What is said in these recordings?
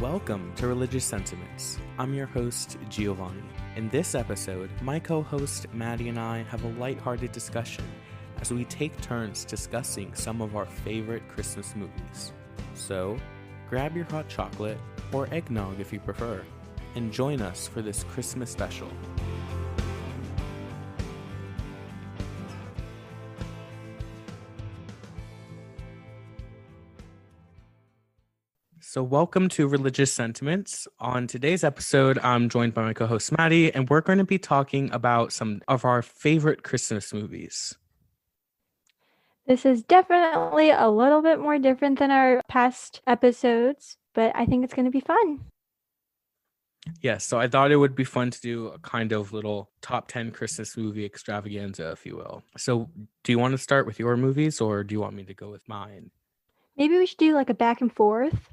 Welcome to Religious Sentiments. I'm your host, Geovanny. In this episode, my co-host Maddie and I have a lighthearted discussion as we take turns discussing some of our favorite Christmas movies. So, grab your hot chocolate, or eggnog if you prefer, and join us for this Christmas special. So welcome to Religious Sentiments. On today's episode, I'm joined by my co-host Maddie, and we're going to be talking about some of our favorite Christmas movies. This is definitely a little bit more different than our past episodes, but I think it's going to be fun. Yes, so I thought it would be fun to do a kind of little top 10 Christmas movie extravaganza, if you will. So do you want to start with your movies, or do you want me to go with mine? Maybe we should do like a back and forth.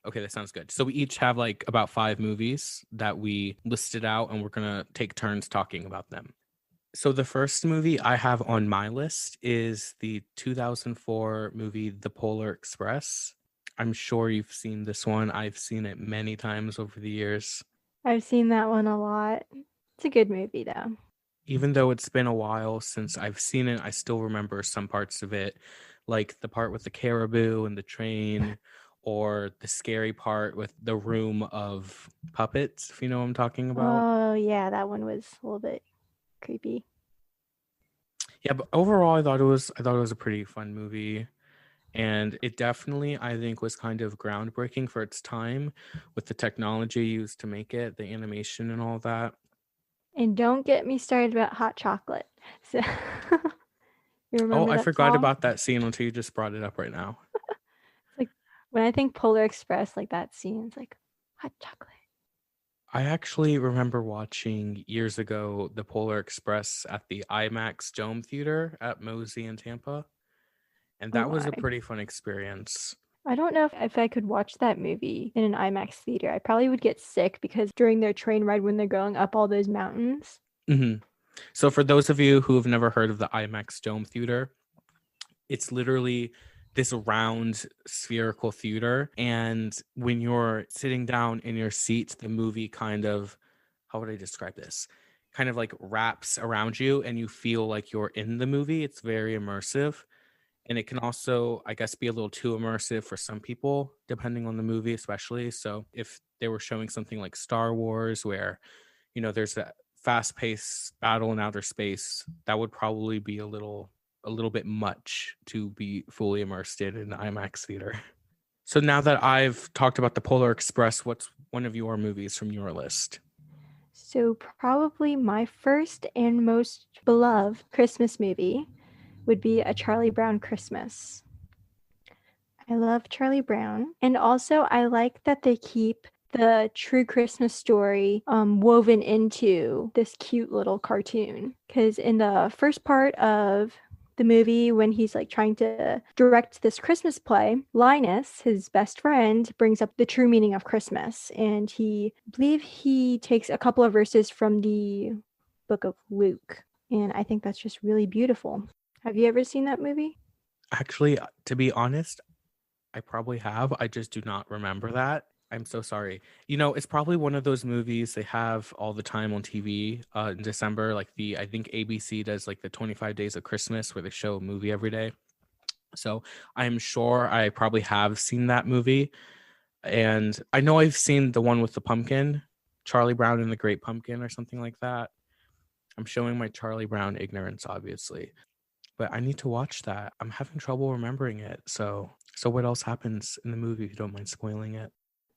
Okay, that sounds good. So we each have like about 5 movies that we listed out, and we're going to take turns talking about them. So the first movie I have on my list is the 2004 movie The Polar Express. I'm sure you've seen this one. I've seen it many times over the years. I've seen that one a lot. It's a good movie though. Even though it's been a while since I've seen it, I still remember some parts of it, like the part with the caribou and the train, or the scary part with the room of puppets, if you know what I'm talking about. Oh yeah, that one was a little bit creepy. Yeah, but overall I thought it was a pretty fun movie. And it definitely, I think, was kind of groundbreaking for its time with the technology used to make it, the animation and all that. And don't get me started about hot chocolate. So you remember I that forgot song? about that scene until you just brought it up right now. It's like when I think Polar Express, like that scene, it's like hot chocolate. I actually remember watching years ago the Polar Express at the IMAX Dome Theater at Mosey in Tampa. And that was a pretty fun experience. I don't know if I could watch that movie in an IMAX theater. I probably would get sick because during their train ride when they're going up all those mountains. Mm-hmm. So for those of you who have never heard of the IMAX Dome Theater, it's literally this round spherical theater. And when you're sitting down in your seat, the movie kind of, how would I describe this? Kind of like wraps around you and you feel like you're in the movie. It's very immersive. And it can also, I guess, be a little too immersive for some people, depending on the movie, especially. So if they were showing something like Star Wars, where, there's that fast-paced battle in outer space, that would probably be a little bit much to be fully immersed in an IMAX theater. So now that I've talked about the Polar Express, what's one of your movies from your list? So probably my first and most beloved Christmas movie would be A Charlie Brown Christmas. I love Charlie Brown. And also I like that they keep the true Christmas story woven into this cute little cartoon. Because in the first part of the movie, when he's like trying to direct this Christmas play, Linus, his best friend, brings up the true meaning of Christmas. And I believe he takes a couple of verses from the book of Luke. And I think that's just really beautiful. Have you ever seen that movie? Actually, to be honest, I probably have. I just do not remember that. I'm so sorry. It's probably one of those movies they have all the time on TV in December. Like I think ABC does like the 25 Days of Christmas where they show a movie every day. So I'm sure I probably have seen that movie. And I know I've seen the one with the pumpkin, Charlie Brown and the Great Pumpkin or something like that. I'm showing my Charlie Brown ignorance, obviously. But I need to watch that. I'm having trouble remembering it. So what else happens in the movie if you don't mind spoiling it?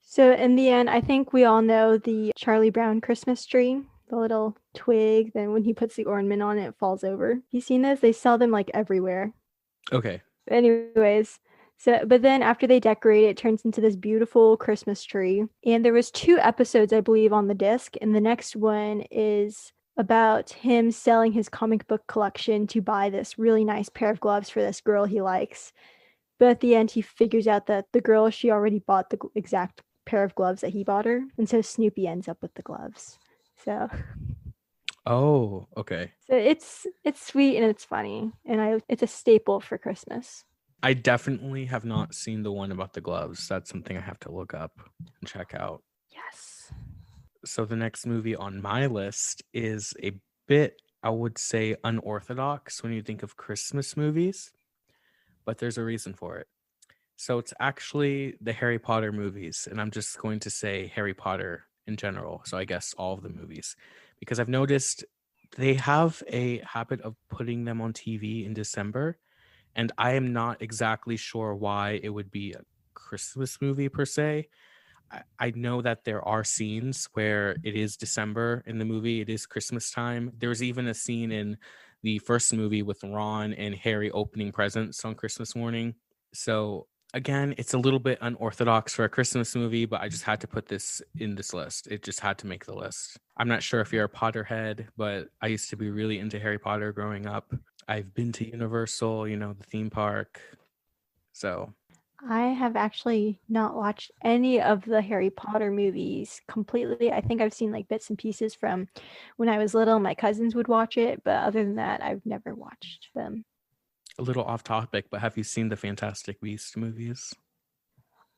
So in the end, I think we all know the Charlie Brown Christmas tree, the little twig. Then when he puts the ornament on it, it falls over. You seen those? They sell them like everywhere. Okay. Anyways, but then after they decorate it, it turns into this beautiful Christmas tree. And there was 2 episodes, I believe, on the disc. And the next one is about him selling his comic book collection to buy this really nice pair of gloves for this girl he likes. But at the end, he figures out that the girl, she already bought the exact pair of gloves that he bought her. And so Snoopy ends up with the gloves. So. Oh, okay. So it's sweet and it's funny. And it's a staple for Christmas. I definitely have not seen the one about the gloves. That's something I have to look up and check out. Yes. So the next movie on my list is a bit, I would say, unorthodox when you think of Christmas movies, but there's a reason for it. So it's actually the Harry Potter movies, and I'm just going to say Harry Potter in general. So I guess all of the movies, because I've noticed they have a habit of putting them on TV in December, and I am not exactly sure why it would be a Christmas movie per se. I know that there are scenes where it is December in the movie, it is Christmas time. There's even a scene in the first movie with Ron and Harry opening presents on Christmas morning. So again, it's a little bit unorthodox for a Christmas movie, but I just had to put this in this list. It just had to make the list. I'm not sure if you're a Potterhead, but I used to be really into Harry Potter growing up. I've been to Universal, the theme park. So I have actually not watched any of the Harry Potter movies completely. I think I've seen like bits and pieces from when I was little. My cousins would watch it, but other than that, I've never watched them. a little off topic, but have you seen the Fantastic Beast movies?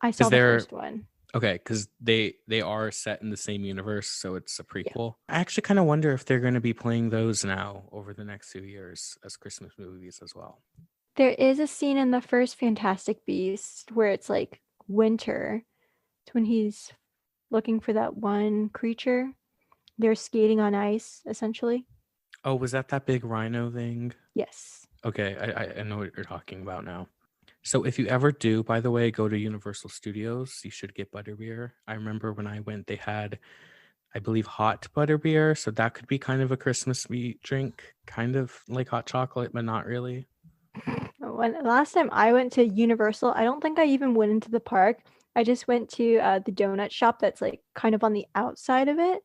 I Because saw the they're first one. okay, because they are set in the same universe, so it's a Yeah. prequel. I actually kind of wonder if they're going to be playing those now over the next few years as Christmas movies as well. There is a scene in the first Fantastic Beast where it's like winter. It's when he's looking for that one creature. They're skating on ice, essentially. Oh, was that big rhino thing? Yes. Okay, I know what you're talking about now. So if you ever do, by the way, go to Universal Studios, you should get butterbeer. I remember when I went, they had, I believe, hot butterbeer. So that could be kind of a Christmas drink, kind of like hot chocolate, but not really. When last time I went to Universal, I don't think I even went into the park. I just went to the donut shop that's like kind of on the outside of it.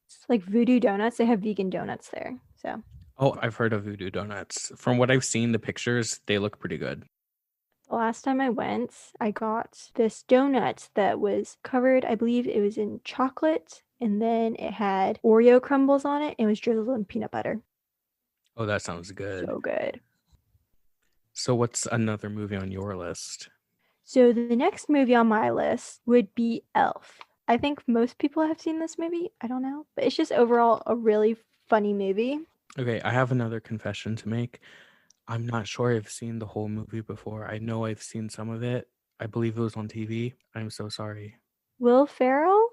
It's like Voodoo Donuts. They have vegan donuts there. So Oh, I've heard of Voodoo Donuts. From what I've seen, the pictures, they look pretty good. the last time I went, I got this donut that was covered, I believe it was in chocolate, and then it had Oreo crumbles on it and it was drizzled in peanut butter. Oh, that sounds good. So good. So what's another movie on your list? So the next movie on my list would be Elf. I think most people have seen this movie. I don't know, but it's just overall a really funny movie. Okay, I have another confession to make. I'm not sure I've seen the whole movie before. I know I've seen some of it. I believe it was on TV. I'm so sorry. Will Ferrell?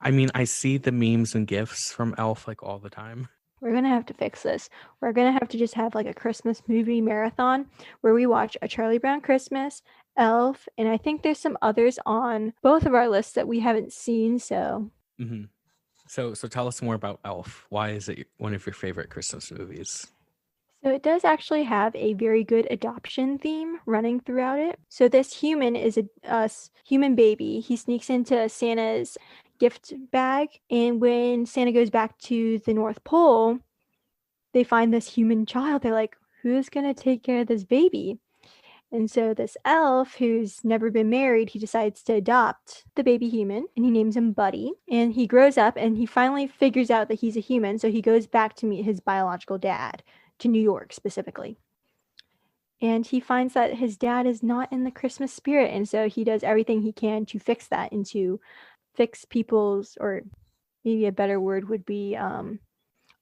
I mean, I see the memes and gifs from Elf like all the time. We're going to have to fix this. We're going to have to just have like a Christmas movie marathon where we watch A Charlie Brown Christmas, Elf, and I think there's some others on both of our lists that we haven't seen. So Mm-hmm. So tell us more about Elf. Why is it one of your favorite Christmas movies? So it does actually have a very good adoption theme running throughout it. So this human is a human baby. He sneaks into Santa's gift bag, and when Santa goes back to the North Pole, they find this human child. They're like, who's going to take care of this baby? And so this elf who's never been married, he decides to adopt the baby human and he names him Buddy. And he grows up and he finally figures out that he's a human. So he goes back to meet his biological dad, to New York specifically. And he finds that his dad is not in the Christmas spirit. And so he does everything he can to fix that and to fix people's, or maybe a better word would be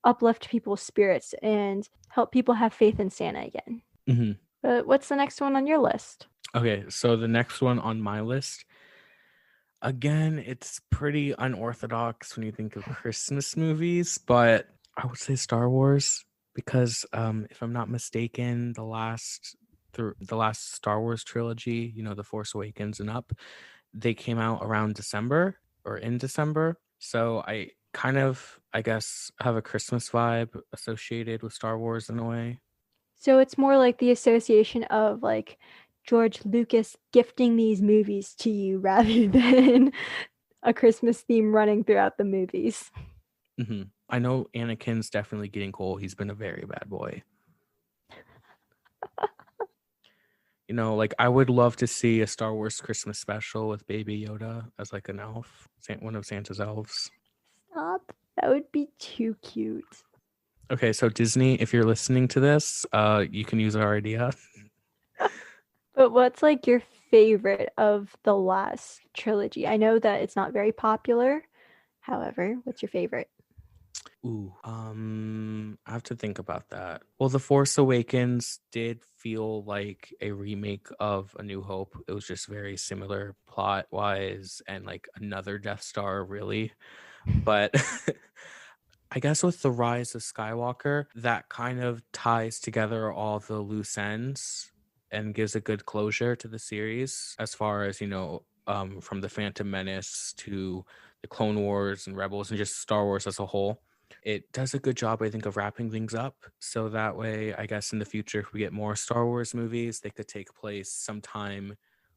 uplift people's spirits and help people have faith in Santa again. Mm-hmm. But what's the next one on your list? Okay, so the next one on my list, again, it's pretty unorthodox when you think of Christmas movies, but I would say Star Wars because if I'm not mistaken, the last Star Wars trilogy, The Force Awakens and up, they came out around December or in December. So I kind of, I guess, have a Christmas vibe associated with Star Wars in a way. So it's more like the association of like George Lucas gifting these movies to you rather than a Christmas theme running throughout the movies. Mm-hmm. I know Anakin's definitely getting cool. He's been a very bad boy. Like I would love to see a Star Wars Christmas special with Baby Yoda as like an elf, one of Santa's elves. Stop. That would be too cute. Okay, so Disney, if you're listening to this, you can use our idea. But what's like your favorite of the last trilogy? I know that it's not very popular. However, what's your favorite? Ooh, I have to think about that. Well, The Force Awakens did feel like a remake of A New Hope. It was just very similar plot wise and like another Death Star, really. But I guess with The Rise of Skywalker, that kind of ties together all the loose ends and gives a good closure to the series as far as, from the Phantom Menace to the Clone Wars and Rebels and just Star Wars as a whole. It does a good job, I think, of wrapping things up. So that way, I guess in the future, if we get more Star Wars movies, they could take place sometime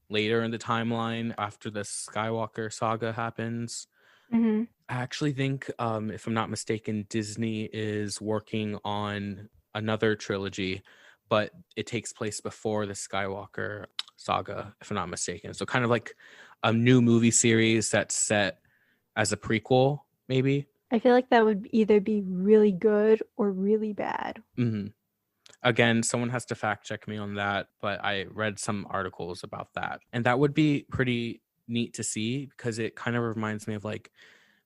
later in the timeline after the Skywalker saga happens. Mm-hmm. I actually think, if I'm not mistaken, Disney is working on another trilogy, but it takes place before the Skywalker saga, if I'm not mistaken. So kind of like a new movie series that's set as a prequel, maybe. I feel like that would either be really good or really bad. hmm Again, someone has to fact check me on that, but I read some articles about that. And that would be pretty neat to see because it kind of reminds me of like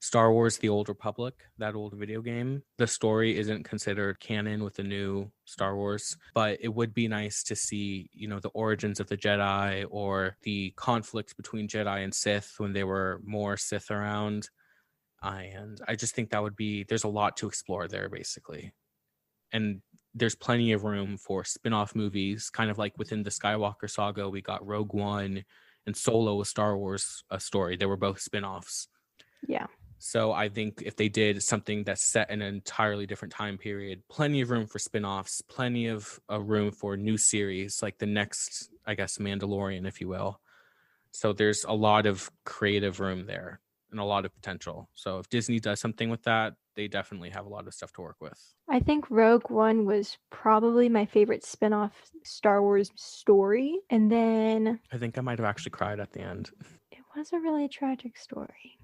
Star Wars The Old Republic, that old video game. The story isn't considered canon with the new Star Wars, but it would be nice to see, the origins of the Jedi or the conflict between Jedi and Sith when there were more Sith around. And I just think there's a lot to explore there, basically. And there's plenty of room for spin-off movies, kind of like within the Skywalker saga, we got Rogue One and Solo, a Star Wars story. They were both spin-offs. Yeah. So I think if they did something that's set in an entirely different time period, plenty of room for spin-offs, plenty of room for new series, like the next, I guess, Mandalorian, if you will. So there's a lot of creative room there and a lot of potential. So if Disney does something with that, they definitely have a lot of stuff to work with. I think Rogue One was probably my favorite spin-off Star Wars story. And then I think I might have actually cried at the end. it was a really tragic story,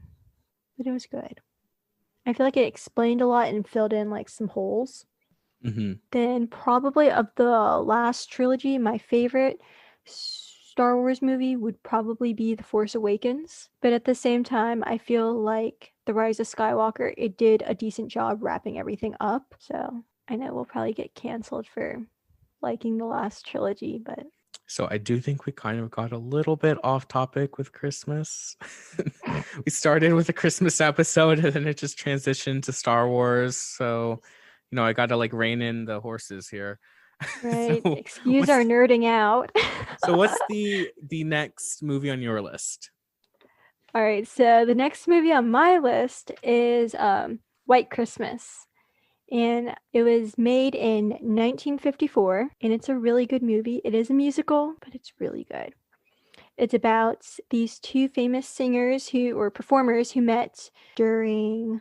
but it was good. I feel like it explained a lot and filled in like some holes. Mm-hmm. Then probably of the last trilogy, my favorite Star Wars movie would probably be The Force Awakens. But at the same time, I feel like The Rise of Skywalker, it did a decent job wrapping everything up. So I know we'll probably get canceled for liking the last trilogy, but So I do think we kind of got a little bit off topic with Christmas. We started with a Christmas episode and then it just transitioned to Star Wars. So, I got to like rein in the horses here. right. So Excuse our nerding out. so what's the next movie on your list? All right, so the next movie on my list is White Christmas. And it was made in 1954, and it's a really good movie. It is a musical, but it's really good. It's about these two famous singers or performers who met during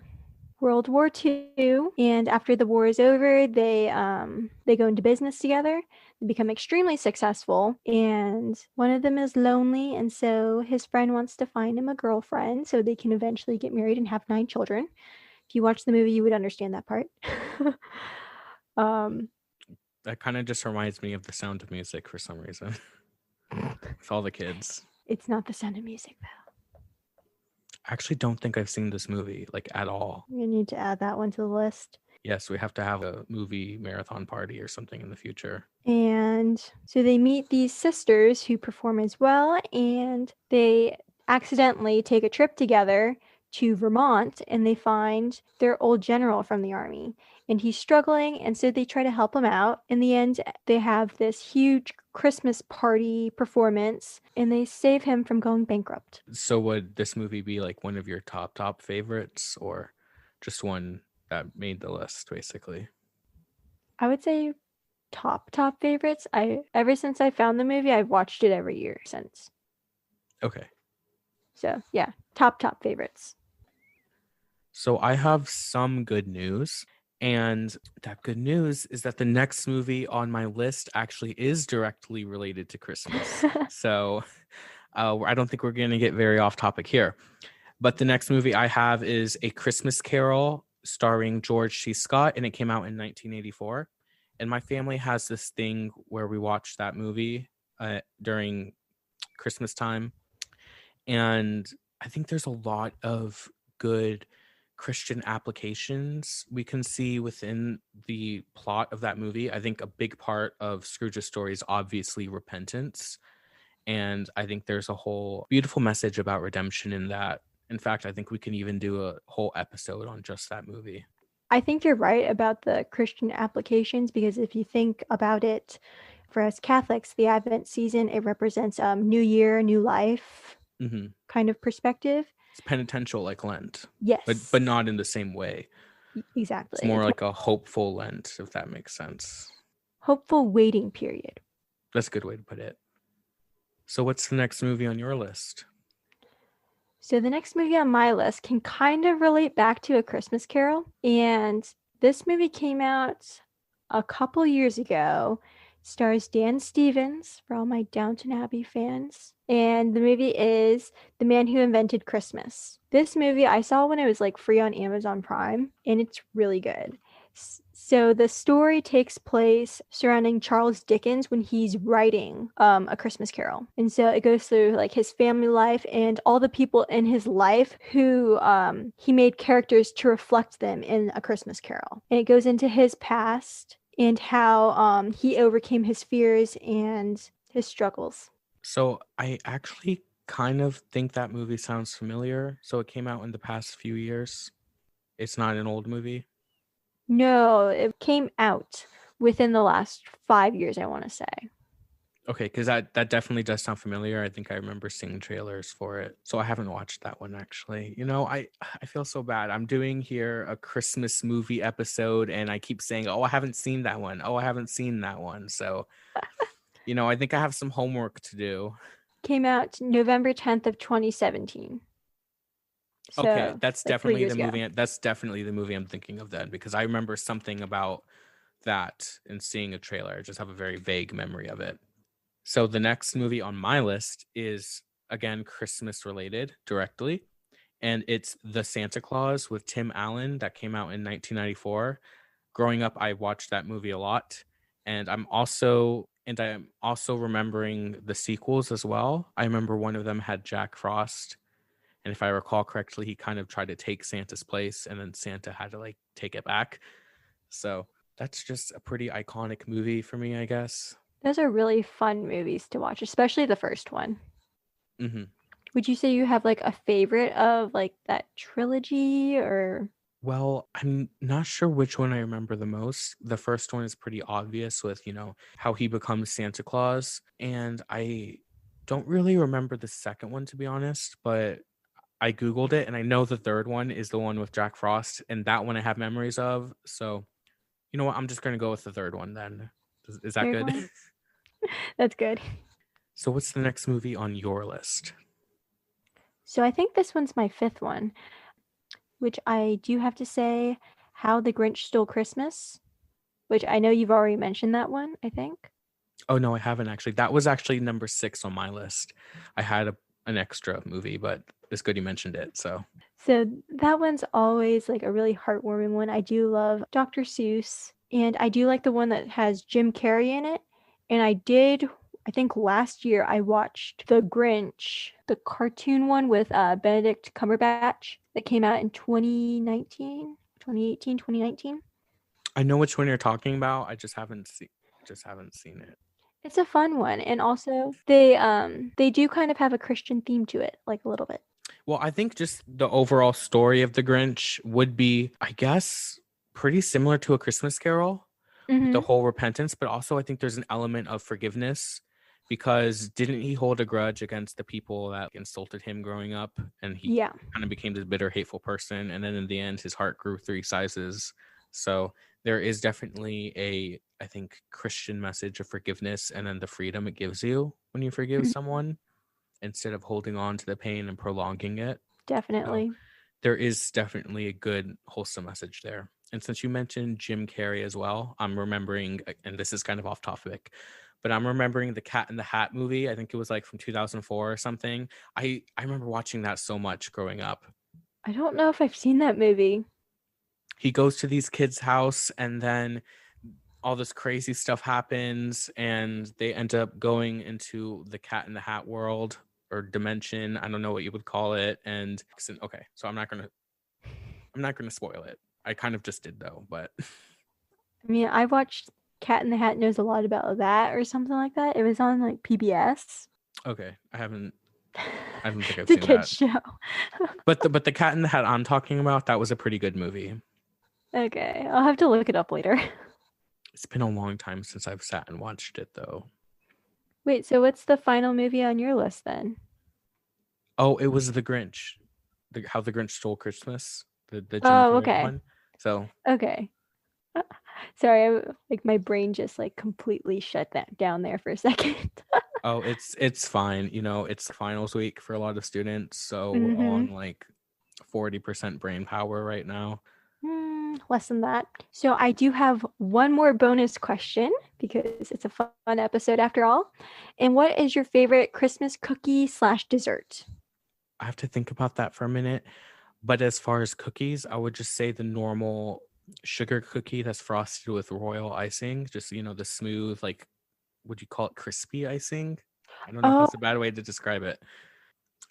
World War II, and after the war is over, they go into business together. They become extremely successful, and one of them is lonely, and so his friend wants to find him a girlfriend so they can eventually get married and have 9 children. If you watch the movie, you would understand that part. That kind of just reminds me of The Sound of Music for some reason. With all the kids. It's not The Sound of Music, though. I actually don't think I've seen this movie like at all. You need to add that one to the list. Yes, we have to have a movie marathon party or something in the future. And so they meet these sisters who perform as well, and they accidentally take a trip together to Vermont, and they find their old general from the army, and he's struggling, and so they try to help him out. In the end, they have this huge Christmas party performance, and they save him from going bankrupt. So would this movie be like one of your top favorites or just one that made the list basically? I would say top favorites. Ever since I found the movie, I've watched it every year since. Okay. So yeah, top favorites. So I have some good news, and that good news is that the next movie on my list actually is directly related to Christmas. So I don't think we're going to get very off topic here. But the next movie I have is A Christmas Carol starring George C. Scott, and it came out in 1984. And my family has this thing where we watch that movie during Christmas time. And I think there's a lot of good Christian applications we can see within the plot of that movie. I think a big part of Scrooge's story is obviously repentance. And I think there's a whole beautiful message about redemption in that. In fact, I think we can even do a whole episode on just that movie. I think you're right about the Christian applications, because if you think about it, for us Catholics, the Advent season, it represents new year, new life Mm-hmm. kind of perspective. It's penitential like Lent, Yes. but not in the same way. Exactly. It's more like a hopeful Lent, if that makes sense. Hopeful waiting period. That's a good way to put it. So what's the next movie on your list? So the next movie on my list can kind of relate back to A Christmas Carol. And this movie came out a couple years ago. It stars Dan Stevens, for all my Downton Abbey fans. And the movie is The Man Who Invented Christmas. This movie I saw when it was like free on Amazon Prime, and it's really good. So the story takes place surrounding Charles Dickens when he's writing A Christmas Carol. And so it goes through like his family life and all the people in his life who he made characters to reflect them in A Christmas Carol. And it goes into his past and how he overcame his fears and his struggles. So I actually kind of think that movie sounds familiar. So it came out in the past few years. It's not an old movie. No, it came out within the last 5 years, I want to say. Okay, because that definitely does sound familiar. I think I remember seeing trailers for it. So I haven't watched that one actually. You know, I feel so bad. I'm doing here a Christmas movie episode and I keep saying, "Oh, I haven't seen that one. Oh, I haven't seen that one." So, you know, I think I have some homework to do. Came out November 10th of 2017. So, Okay, that's like 3 definitely years the ago. movie. That's definitely the movie I'm thinking of then, because I remember something about that and seeing a trailer. I just have a very vague memory of it. So the next movie on my list is again Christmas related directly, and it's The Santa Claus with Tim Allen that came out in 1994. Growing up, I watched that movie a lot, and I'm also remembering the sequels as well. I remember one of them had Jack Frost, and if I recall correctly, he kind of tried to take Santa's place, and then Santa had to like take it back. So that's just a pretty iconic movie for me, I guess. Those are really fun movies to watch, especially the first one. Mm-hmm. Would you say you have like a favorite of like that trilogy or? Well, I'm not sure which one I remember the most. The first one is pretty obvious with, you know, how he becomes Santa Claus. And I don't really remember the second one, to be honest, but I Googled it and I know the third one is the one with Jack Frost. And that one I have memories of. So, you know what? I'm just going to go with the third one then. Is that Third good? one? That's good. So, what's the next movie on your list? So I think this one's my fifth one, which I do have to say, How the Grinch Stole Christmas, which I know you've already mentioned that one, I think. Oh, no, I haven't actually. That was actually number 6 on my list. I had an extra movie, but it's good you mentioned it. So that one's always like a really heartwarming one. I do love Dr. Seuss, and I do like the one that has Jim Carrey in it. And I think last year I watched The Grinch, the cartoon one with Benedict Cumberbatch that came out in 2019, 2018, 2019. I know which one you're talking about. I just haven't seen it. It's a fun one, and also they do kind of have a Christian theme to it, like a little bit. Well, I think just the overall story of the Grinch would be, I guess, pretty similar to A Christmas Carol, with the Mm-hmm. whole repentance, but also I think there's an element of forgiveness because didn't he hold a grudge against the people that insulted him growing up, and he Yeah. kind of became this bitter, hateful person, and then in the end his heart grew 3 sizes. So there is definitely a, I think, Christian message of forgiveness and then the freedom it gives you when you forgive Mhm. someone instead of holding on to the pain and prolonging it. So Definitely. there is definitely a good wholesome message there. And since you mentioned Jim Carrey as well, I'm remembering, and this is kind of off topic, but I'm remembering the Cat in the Hat movie. I think it was like from 2004 or something. I remember watching that so much growing up. I don't know if I've seen that movie. He goes to these kids' house and then all this crazy stuff happens and they end up going into the Cat in the Hat world or dimension. I don't know what you would call it. And okay, so I'm not gonna spoil it. I kind of just did though, but I mean, I watched Cat in the Hat Knows a Lot About That or something like that. It was on like PBS. okay, I don't think I've It's a seen kid's that. show. But the Cat in the Hat I'm talking about, that was a pretty good movie. Okay, I'll have to look it up later. It's been a long time since I've sat and watched it though. Wait, so what's the final movie on your list then? Oh, it was The Grinch. How the Grinch Stole Christmas. The Jim Oh, Carrey okay. one. So Okay. Sorry, like my brain just like completely shut that down there for a second. oh, it's fine. You know, it's finals week for a lot of students, so we're Mhm. on like 40% brain power right now. Less than that. So I do have one more bonus question because it's a fun episode after all. And what is your favorite Christmas cookie / dessert? I have to think about that for a minute. But as far as cookies, I would just say the normal sugar cookie that's frosted with royal icing. Just, you know, the smooth, like, would you call it crispy icing? I don't know if Oh, that's a bad way to describe it.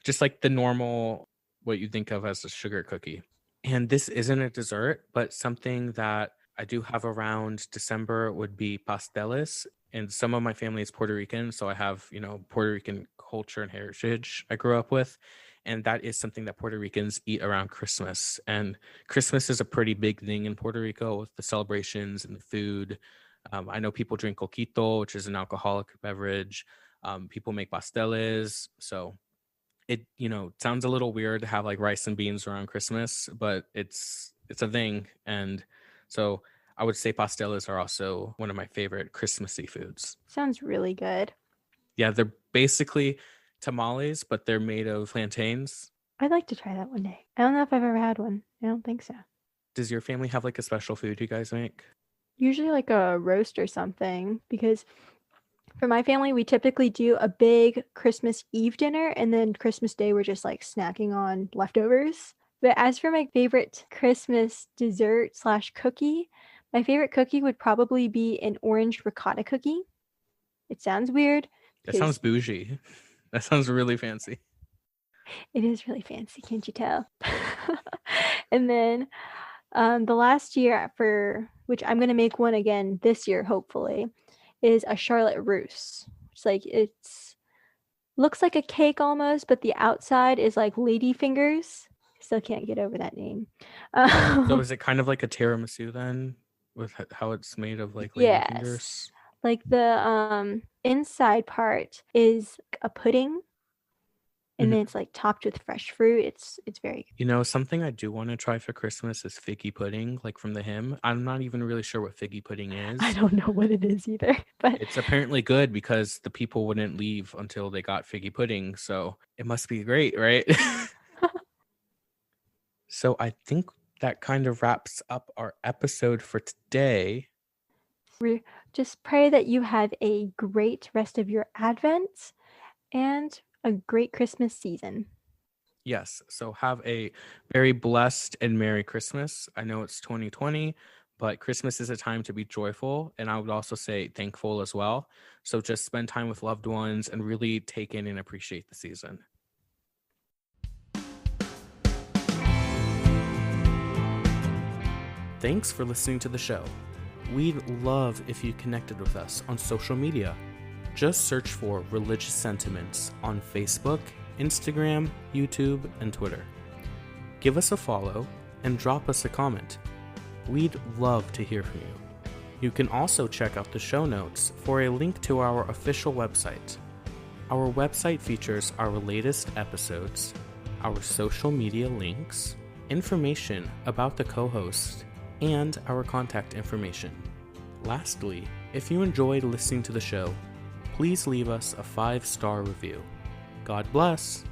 Just like the normal, what you think of as a sugar cookie. And this isn't a dessert, but something that I do have around December would be pasteles. And some of my family is Puerto Rican, so I have, you know, Puerto Rican culture and heritage I grew up with. And that is something that Puerto Ricans eat around Christmas. And Christmas is a pretty big thing in Puerto Rico with the celebrations and the food. I know people drink coquito, which is an alcoholic beverage. People make pasteles. So it, you know, sounds a little weird to have like rice and beans around Christmas, but it's a thing. And so I would say pasteles are also one of my favorite Christmassy foods. sounds really good. Yeah, they're basically tamales, but they're made of plantains. I'd like to try that one day. I don't know if I've ever had one. I don't think so. Does your family have like a special food you guys make? Usually like a roast or something because for my family, we typically do a big Christmas Eve dinner and then Christmas Day, we're just like snacking on leftovers. But as for my favorite Christmas dessert / cookie, my favorite cookie would probably be an orange ricotta cookie. It sounds weird. That sounds bougie. That sounds really fancy. It is really fancy, can't you tell? And then the last year for which I'm going to make one again this year, hopefully, is a Charlotte Russe. It's like looks like a cake almost, but the outside is like lady fingers. Still can't get over that name. So is it kind of like a tiramisu then, with how it's made of like lady fingers? Like the inside part is a pudding, and then it's like topped with fresh fruit. It's very good. You know, something I do want to try for Christmas is figgy pudding, like from the hymn. I'm not even really sure what figgy pudding is. I don't know what it is either, but it's apparently good because the people wouldn't leave until they got figgy pudding. So it must be great, right? So I think that kind of wraps up our episode for today. We just pray that you have a great rest of your Advent and a great Christmas season. Yes. So have a very blessed and Merry Christmas. I know it's 2020, but Christmas is a time to be joyful. And I would also say thankful as well. So just spend time with loved ones and really take in and appreciate the season. Thanks for listening to the show. We'd love if you connected with us on social media. Just search for Religious Sentiments on Facebook, Instagram, YouTube, and Twitter. Give us a follow and drop us a comment. We'd love to hear from you. You can also check out the show notes for a link to our official website. Our website features our latest episodes, our social media links, information about the co-host, and our contact information. Lastly, if you enjoyed listening to the show, please leave us a 5-star review. God bless!